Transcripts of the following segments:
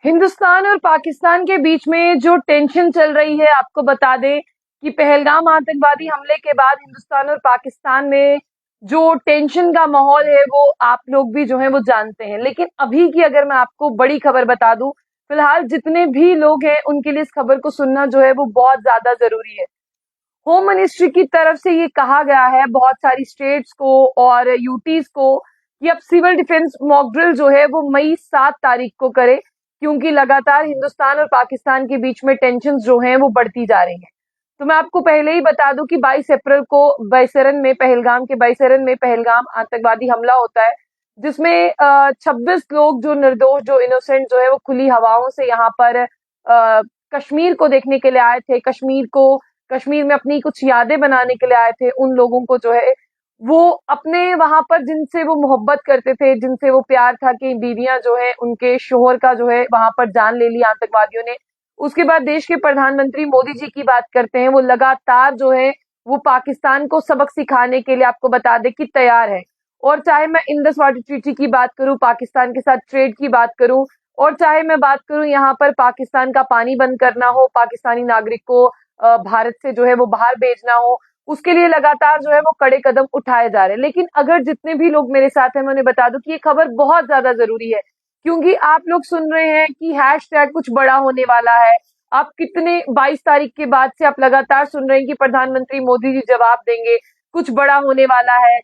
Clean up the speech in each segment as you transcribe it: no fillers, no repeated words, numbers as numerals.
हिंदुस्तान और पाकिस्तान के बीच में जो टेंशन चल रही है, आपको बता दें कि पहलगाम आतंकवादी हमले के बाद हिंदुस्तान और पाकिस्तान में जो टेंशन का माहौल है वो आप लोग भी जो है वो जानते हैं। लेकिन अभी की अगर मैं आपको बड़ी खबर बता दूं, फिलहाल जितने भी लोग हैं उनके लिए इस खबर को सुनना जो है वो बहुत ज्यादा जरूरी है। होम मिनिस्ट्री की तरफ से ये कहा गया है बहुत सारी स्टेट्स को और यूटीज को कि अब सिविल डिफेंस मॉक ड्रिल जो है वो मई 7 तारीख को करे, क्योंकि लगातार हिंदुस्तान और पाकिस्तान के बीच में टेंशन जो हैं वो बढ़ती जा रही हैं। तो मैं आपको पहले ही बता दूं कि 22 अप्रैल को बैसरन में पहलगाम आतंकवादी हमला होता है, जिसमें 26 लोग जो निर्दोष जो इनोसेंट जो है वो खुली हवाओं से यहाँ पर कश्मीर को देखने के लिए आए थे, कश्मीर में अपनी कुछ यादें बनाने के लिए आए थे। उन लोगों को जो है वो अपने वहां पर जिनसे वो मोहब्बत करते थे, जिनसे वो प्यार था कि बीवियां जो है उनके शोहर का जो है वहां पर जान ले लिया आतंकवादियों ने। उसके बाद देश के प्रधानमंत्री मोदी जी की बात करते हैं, वो लगातार जो है वो पाकिस्तान को सबक सिखाने के लिए आपको बता दे कि तैयार है। और चाहे मैं इंडस वाटर ट्रीटी की बात करूं, पाकिस्तान के साथ ट्रेड की बात करूं, और चाहे मैं बात करूं यहाँ पर पाकिस्तान का पानी बंद करना हो, पाकिस्तानी नागरिक को भारत से जो है वो बाहर भेजना हो, उसके लिए लगातार जो है वो कड़े कदम उठाए जा रहे हैं। लेकिन अगर जितने भी लोग मेरे साथ हैं, मैं उन्हें बता दूं कि ये खबर बहुत ज्यादा जरूरी है, क्योंकि आप लोग सुन रहे हैं कि हैशटैग कुछ बड़ा होने वाला है। आप कितने 22 तारीख के बाद से आप लगातार सुन रहे हैं कि प्रधानमंत्री मोदी जी जवाब देंगे, कुछ बड़ा होने वाला है,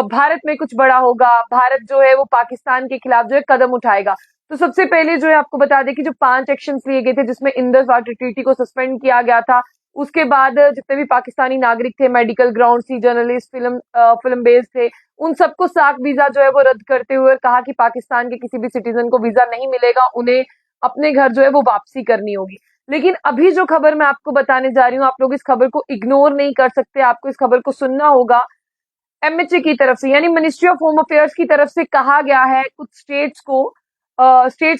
भारत में कुछ बड़ा होगा, भारत जो है वो पाकिस्तान के खिलाफ जो है कदम उठाएगा। तो सबसे पहले जो है आपको बता दें कि जो 5 एक्शंस लिए गए थे, जिसमें इंडस वाटर ट्रीटी को सस्पेंड किया गया था, उसके बाद जितने भी पाकिस्तानी नागरिक थे, मेडिकल ग्राउंड सी जर्नलिस्ट, फिल्म बेस थे, उन सबको सार्क वीजा जो है वो रद्द करते हुए कहा कि पाकिस्तान के किसी भी सिटीजन को वीजा नहीं मिलेगा, उन्हें अपने घर जो है वो वापसी करनी होगी। लेकिन अभी जो खबर मैं आपको बताने जा रही हूँ, आप लोग इस खबर को इग्नोर नहीं कर सकते, आपको इस खबर को सुनना होगा। एमएचए की तरफ से यानी मिनिस्ट्री ऑफ होम अफेयर्स की तरफ से कहा गया है कुछ स्टेट्स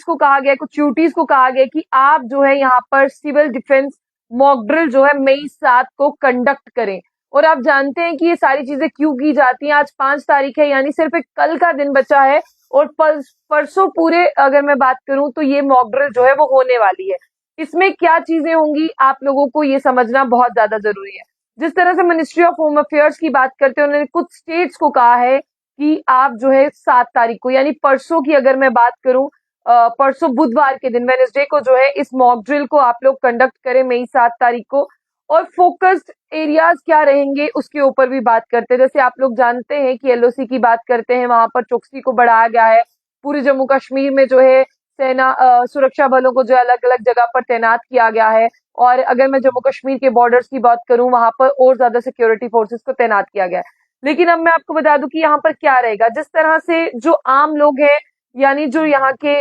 को कहा गया है, कुछ यूटीज को कहा गया है कि आप जो है यहाँ पर सिविल डिफेंस मॉक ड्रिल जो है मई 7 को कंडक्ट करें। और आप जानते हैं कि ये सारी चीजें क्यों की जाती हैं। आज 5 तारीख है, यानी सिर्फ एक कल का दिन बचा है, और परसों पूरे अगर मैं बात करूं तो ये मॉक ड्रिल जो है वो होने वाली है। इसमें क्या चीजें होंगी आप लोगों को ये समझना बहुत ज्यादा जरूरी है। जिस तरह से मिनिस्ट्री ऑफ होम अफेयर्स की बात करते हैं, उन्होंने कुछ स्टेट्स को कहा है कि आप जो है 7 तारीख को, यानी परसों की अगर मैं बात करूं, परसों बुधवार के दिन वेनेसडे को जो है इस मॉक ड्रिल को आप लोग कंडक्ट करें मई 7 तारीख को। और फोकस्ड एरियाज क्या रहेंगे उसके ऊपर भी बात करते हैं। जैसे आप लोग जानते हैं कि एलओसी की बात करते हैं, वहां पर चौकसी को बढ़ाया गया है। पूरे जम्मू कश्मीर में जो है सेना सुरक्षा बलों को जो अलग अलग जगह पर तैनात किया गया है। और अगर मैं जम्मू कश्मीर के बॉर्डर्स की बात करूं, वहां पर और ज्यादा सिक्योरिटी फोर्सेस को तैनात किया गया है। लेकिन अब मैं आपको बता दूं कि यहाँ पर क्या रहेगा। जिस तरह से जो आम लोग हैं, यानी जो यहाँ के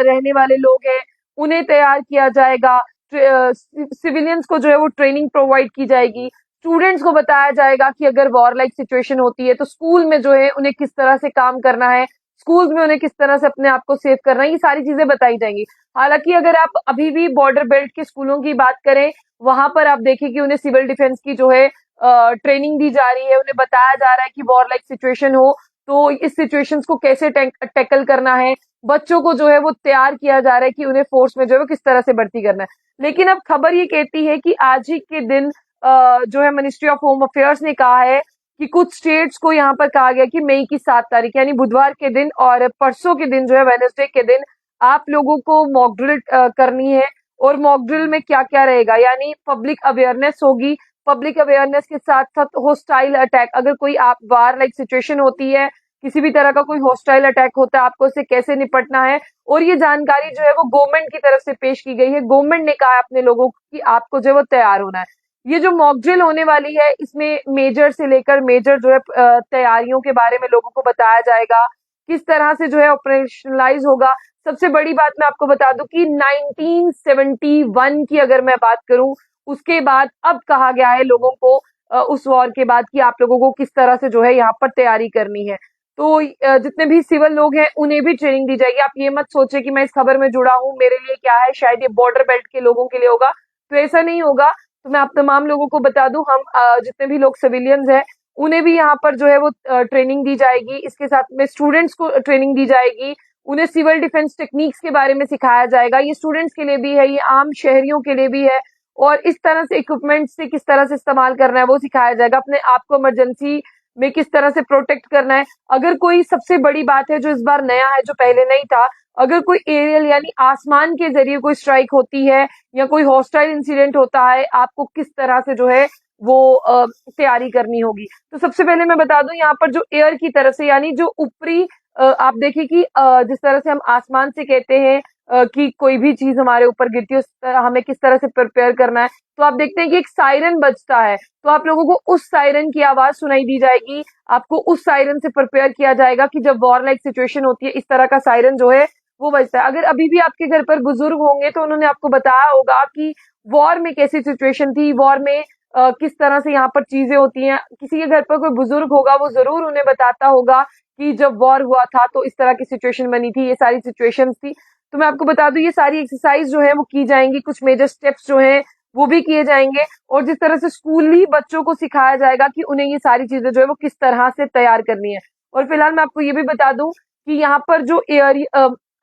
रहने वाले लोग हैं, उन्हें तैयार किया जाएगा। सिविलियंस को जो है वो ट्रेनिंग प्रोवाइड की जाएगी। स्टूडेंट्स को बताया जाएगा कि अगर वॉर लाइक सिचुएशन होती है तो स्कूल में जो है उन्हें किस तरह से काम करना है, स्कूल्स में उन्हें किस तरह से अपने आप को सेव करना है, ये सारी चीजें बताई जाएंगी। हालांकि अगर आप अभी भी बॉर्डर बेल्ट के स्कूलों की बात करें, वहां पर आप देखें कि उन्हें सिविल डिफेंस की जो है ट्रेनिंग दी जा रही है। उन्हें बताया जा रहा है कि वॉर लाइक सिचुएशन हो तो इस सिचुएशंस को कैसे टैकल करना है। बच्चों को जो है वो तैयार किया जा रहा है कि उन्हें फोर्स में जो है वो किस तरह से भर्ती करना है। लेकिन अब खबर ये कहती है कि आज ही के दिन जो है मिनिस्ट्री ऑफ होम अफेयर्स ने कहा है कि कुछ स्टेट्स को यहाँ पर कहा गया कि मई की 7 तारीख यानी बुधवार के दिन और परसों के दिन जो है वेडनेसडे के दिन आप लोगों को मॉक ड्रिल करनी है। और मॉक ड्रिल में क्या क्या रहेगा, यानी पब्लिक अवेयरनेस होगी। पब्लिक अवेयरनेस के साथ साथ होस्टाइल अटैक, अगर कोई आप वार लाइक सिचुएशन होती है, किसी भी तरह का कोई होस्टाइल अटैक होता है, आपको उससे कैसे निपटना है। और ये जानकारी जो है वो गवर्नमेंट की तरफ से पेश की गई है। गवर्नमेंट ने कहा है अपने लोगों को कि आपको जो है वो तैयार होना है। ये जो मॉक ड्रिल होने वाली है, इसमें मेजर से लेकर मेजर जो है तैयारियों के बारे में लोगों को बताया जाएगा, किस तरह से जो है ऑपरेशनलाइज होगा। सबसे बड़ी बात मैं आपको बता दूं कि 1971 की अगर मैं बात करूं, उसके बाद अब कहा गया है लोगों को उस वॉर के बाद कि आप लोगों को किस तरह से जो है यहाँ पर तैयारी करनी है। तो जितने भी सिविल लोग हैं उन्हें भी ट्रेनिंग दी जाएगी। आप ये मत सोचे कि मैं इस खबर में जुड़ा हूं, मेरे लिए क्या है, शायद ये बॉर्डर बेल्ट के लोगों के लिए होगा, तो ऐसा नहीं होगा। तो मैं आप तमाम लोगों को बता दूं, हम जितने भी लोग सिविलियंस हैं उन्हें भी यहाँ पर जो है वो ट्रेनिंग दी जाएगी। इसके साथ में स्टूडेंट्स को ट्रेनिंग दी जाएगी, उन्हें सिविल डिफेंस टेक्निक्स के बारे में सिखाया जाएगा। ये स्टूडेंट्स के लिए भी है, ये आम शहरियों के लिए भी है। और इस तरह से इक्विपमेंट से किस तरह से इस्तेमाल करना है वो सिखाया जाएगा। अपने आप को इमरजेंसी में किस तरह से प्रोटेक्ट करना है। अगर कोई सबसे बड़ी बात है जो इस बार नया है, जो पहले नहीं था, अगर कोई एरियल यानी आसमान के जरिए कोई स्ट्राइक होती है या कोई हॉस्टाइल इंसिडेंट होता है, आपको किस तरह से जो है वो तैयारी करनी होगी। तो सबसे पहले मैं बता दूं, यहाँ पर जो एयर की तरफ से यानी जो ऊपरी आप देखिए कि जिस तरह से हम आसमान से कहते हैं कि कोई भी चीज हमारे ऊपर गिरती है, उस तरह हमें किस तरह से प्रिपेयर करना है। तो आप देखते हैं कि एक सायरन बजता है, तो आप लोगों को उस सायरन की आवाज सुनाई दी जाएगी। आपको उस सायरन से प्रिपेयर किया जाएगा कि जब वॉर लाइक सिचुएशन होती है, इस तरह का सायरन जो है वो बजता है। अगर अभी भी आपके घर पर बुजुर्ग होंगे तो उन्होंने आपको बताया होगा कि वॉर में कैसी सिचुएशन थी, वॉर में किस तरह से यहाँ पर चीजें होती हैं। किसी के घर पर कोई बुजुर्ग होगा, वो जरूर उन्हें बताता होगा कि जब वॉर हुआ था तो इस तरह की सिचुएशन बनी थी, ये सारी सिचुएशंस थी। तो मैं आपको बता दूं, ये सारी एक्सरसाइज जो है वो की जाएंगी, कुछ मेजर स्टेप्स जो हैं वो भी किए जाएंगे। और जिस तरह से स्कूली बच्चों को सिखाया जाएगा कि उन्हें ये सारी चीजें जो है वो किस तरह से तैयार करनी है। और फिलहाल मैं आपको ये भी बता दूं कि यहाँ पर जो एयर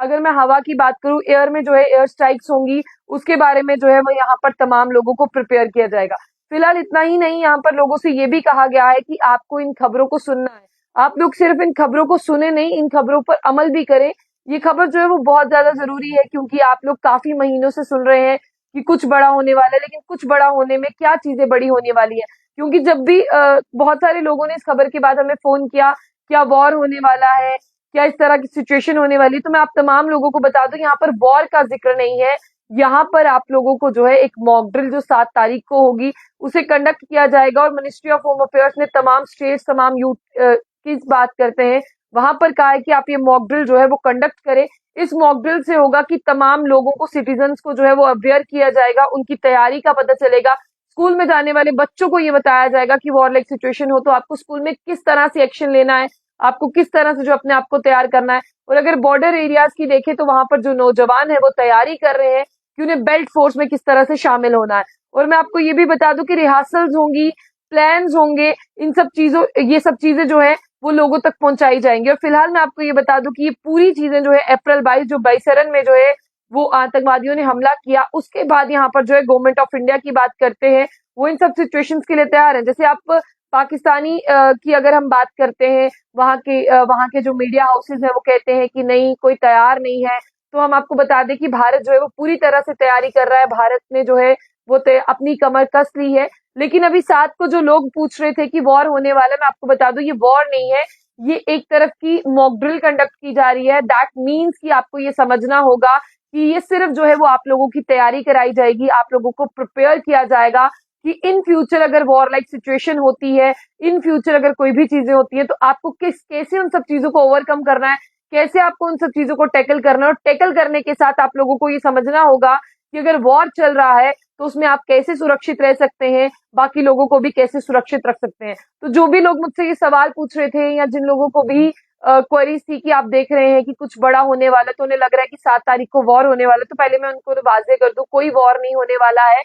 अगर मैं हवा की बात करूं, एयर में जो है एयर स्ट्राइक्स होंगी, उसके बारे में जो है वो यहाँ पर तमाम लोगों को प्रिपेयर किया जाएगा। फिलहाल इतना ही नहीं, यहाँ पर लोगों से ये भी कहा गया है कि आपको इन खबरों को सुनना है। आप लोग सिर्फ इन खबरों को सुने नहीं, इन खबरों पर अमल भी करें। ये खबर जो है वो बहुत ज्यादा जरूरी है, क्योंकि आप लोग काफी महीनों से सुन रहे हैं कि कुछ बड़ा होने वाला है, लेकिन कुछ बड़ा होने में क्या चीजें बड़ी होने वाली है। क्योंकि जब भी बहुत सारे लोगों ने इस खबर के बाद हमें फोन किया, क्या वॉर होने वाला है, क्या इस तरह की सिचुएशन होने वाली है, तो मैं आप तमाम लोगों को बता दूं, यहाँ पर वॉर का जिक्र नहीं है। यहाँ पर आप लोगों को जो है एक मॉक ड्रिल जो 7 तारीख को होगी उसे कंडक्ट किया जाएगा। और मिनिस्ट्री ऑफ होम अफेयर्स ने तमाम स्टेट्स, तमाम यूथ की बात करते हैं, वहां पर कहा है कि आप ये मॉक ड्रिल जो है वो कंडक्ट करें। इस मॉक ड्रिल से होगा कि तमाम लोगों को, सिटीजन्स को जो है वो अवेयर किया जाएगा, उनकी तैयारी का पता चलेगा। स्कूल में जाने वाले बच्चों को ये बताया जाएगा कि वॉर लाइक सिचुएशन हो तो आपको स्कूल में किस तरह से एक्शन लेना है, आपको किस तरह से जो अपने आप को तैयार करना है। और अगर बॉर्डर एरियाज की देखें तो वहां पर जो नौजवान है वो तैयारी कर रहे हैं कि उन्हें बेल्ट फोर्स में किस तरह से शामिल होना है। और मैं आपको ये भी बता दूं कि रिहर्सल्स होंगी, प्लान्स होंगे, इन सब चीजों, ये सब चीजें जो है वो लोगों तक पहुंचाई जाएंगी। और फिलहाल मैं आपको ये बता दूं कि ये पूरी चीजें जो है अप्रैल 22 जो बैसरन में जो है वो आतंकवादियों ने हमला किया, उसके बाद यहाँ पर जो है गवर्नमेंट ऑफ इंडिया की बात करते हैं, वो इन सब सिचुएशंस के लिए तैयार है। जैसे आप पाकिस्तानी की अगर हम बात करते हैं, वहाँ के जो मीडिया हाउसेज हैं वो कहते हैं कि नहीं, कोई तैयार नहीं है। तो हम आपको बता दें कि भारत जो है वो पूरी तरह से तैयारी कर रहा है। भारत ने जो है वो अपनी कमर कस ली है। लेकिन अभी 7 को जो लोग पूछ रहे थे कि वॉर होने वाला है, मैं आपको बता दूं ये वॉर नहीं है, ये एक तरफ की मॉक ड्रिल कंडक्ट की जा रही है। दैट मीन्स कि आपको ये समझना होगा कि ये सिर्फ जो है वो आप लोगों की तैयारी कराई जाएगी, आप लोगों को प्रिपेयर किया जाएगा कि इन फ्यूचर अगर वॉर लाइक सिचुएशन होती है, इन फ्यूचर अगर कोई भी चीजें होती है, तो आपको कैसे उन सब चीजों को ओवरकम करना है, कैसे आपको उन सब चीजों को टैकल करना है। और टैकल करने के साथ आप लोगों को ये समझना होगा कि अगर वॉर चल रहा है तो उसमें आप कैसे सुरक्षित रह सकते हैं, बाकी लोगों को भी कैसे सुरक्षित रख सकते हैं। तो जो भी लोग मुझसे ये सवाल पूछ रहे थे, या जिन लोगों को भी क्वेरीज थी कि आप देख रहे हैं कि कुछ बड़ा होने वाला, तो उन्हें लग रहा है कि 7 तारीख को वॉर होने वाला, तो पहले मैं उनको वाजे कर दूं, कोई वॉर नहीं होने वाला है।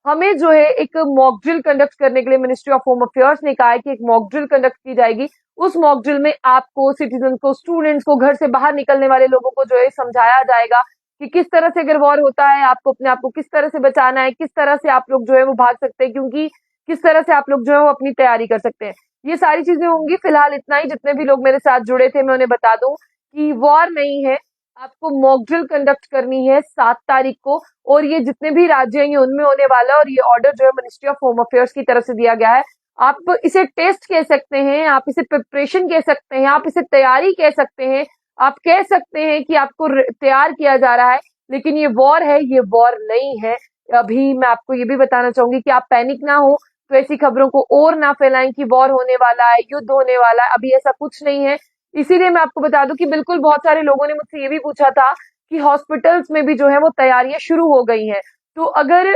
हमें जो है एक मॉक ड्रिल कंडक्ट करने के लिए मिनिस्ट्री ऑफ होम अफेयर्स ने कहा है कि एक मॉक ड्रिल कंडक्ट की जाएगी। उस मॉक ड्रिल में आपको, सिटीजन को, स्टूडेंट्स को, घर से बाहर निकलने वाले लोगों को जो है समझाया जाएगा कि किस तरह से अगर वॉर होता है आपको अपने आप को किस तरह से बचाना है, किस तरह से आप लोग जो है वो भाग सकते हैं, क्योंकि किस तरह से आप लोग जो है वो अपनी तैयारी कर सकते हैं। ये सारी चीजें होंगी। फिलहाल इतना ही। जितने भी लोग मेरे साथ जुड़े थे, मैं उन्हें बता दूं कि वॉर नहीं है, आपको मॉक ड्रिल कंडक्ट करनी है 7 तारीख को। और ये जितने भी राज्य हैं उनमें होने वाला है, और ये ऑर्डर जो है मिनिस्ट्री ऑफ होम अफेयर्स की तरफ से दिया गया है। आप इसे टेस्ट कह सकते हैं, आप इसे प्रिपरेशन कह सकते हैं, आप इसे तैयारी कह सकते हैं, आप कह सकते हैं कि आपको तैयार किया जा रहा है, लेकिन ये वॉर है, ये वॉर नहीं है। अभी मैं आपको ये भी बताना चाहूंगी कि आप पैनिक ना हो, तो ऐसी खबरों को और ना फैलाएं कि वॉर होने वाला है, युद्ध होने वाला है। अभी ऐसा कुछ नहीं है। इसीलिए मैं आपको बता दूं कि बिल्कुल, बहुत सारे लोगों ने मुझसे ये भी पूछा था कि हॉस्पिटल्स में भी जो है वो तैयारियां शुरू हो गई हैं। तो अगर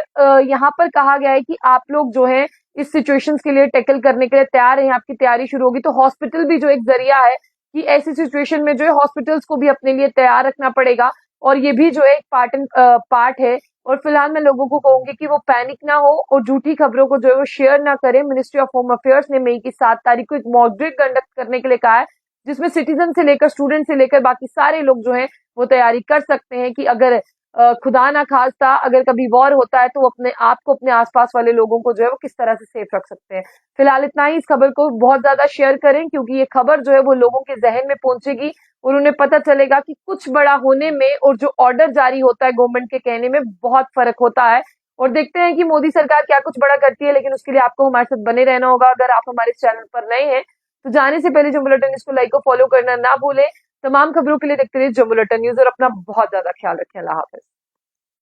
यहाँ पर कहा गया है कि आप लोग जो है इस सिचुएशंस के लिए टैकल करने के लिए तैयार हैं, आपकी तैयारी शुरू होगी, तो हॉस्पिटल भी जो एक जरिया है कि ऐसी सिचुएशन में जो है हॉस्पिटल्स को भी अपने लिए तैयार रखना पड़ेगा। और ये भी जो है एक पार्ट है। और फिलहाल मैं लोगों को कहूंगी कि वो पैनिक ना हो और झूठी खबरों को जो है वो शेयर ना करें। मिनिस्ट्री ऑफ होम अफेयर्स ने मई की 7 तारीख को एक मॉक ड्रिल कंडक्ट करने के लिए कहा है। जिसमें सिटीजन से लेकर स्टूडेंट से लेकर बाकी सारे लोग जो हैं वो तैयारी कर सकते हैं कि अगर खुदा ना खास्ता अगर कभी वॉर होता है तो वो अपने आप को अपने आसपास वाले लोगों को जो है वो किस तरह से सेफ रख सकते हैं। फिलहाल इतना ही। इस खबर को बहुत ज्यादा शेयर करें क्योंकि ये खबर जो है वो लोगों के जहन में पहुंचेगी और उन्हें पता चलेगा कि कुछ बड़ा होने में और जो ऑर्डर जारी होता है गवर्नमेंट के कहने में बहुत फर्क होता है। और देखते हैं कि मोदी सरकार क्या कुछ बड़ा करती है, लेकिन उसके लिए आपको हमारे साथ बने रहना होगा। अगर आप हमारे चैनल पर नए हैं तो जाने से पहले जो बुलेटिन इसको लाइक और फॉलो करना ना भूलें। तमाम खबरों के लिए देखते रहिए जो बुलेटिन न्यूज और अपना बहुत ज्यादा ख्याल रखें। अल्लाह हाफिज।